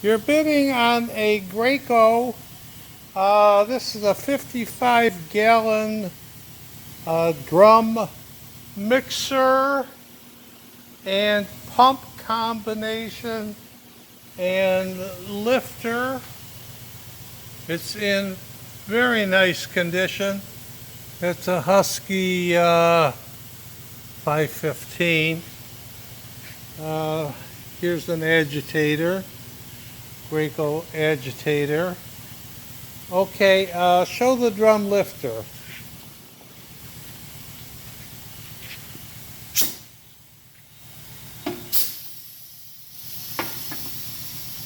You're bidding on a Graco. This is a 55-gallon drum mixer and pump combination and lifter. It's in very nice condition. It's a Husky 515. Here's an agitator, Graco agitator. Okay, show the drum lifter.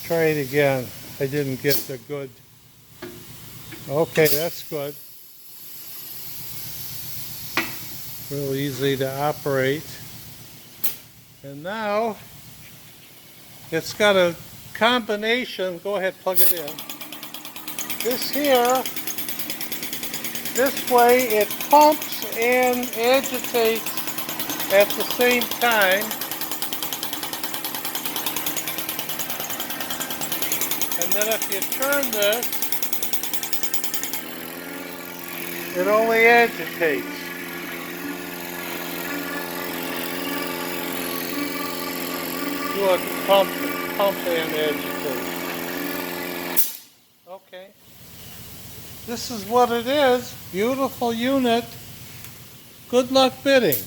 Try it again. I didn't get the good. Okay, that's good. Real easy to operate. And now it's got a combination. Go ahead, plug it in. This here, this way it pumps and agitates at the same time. And then if you turn this, it only agitates. Do a pump and agitate. Okay. This is what it is. Beautiful unit. Good luck bidding.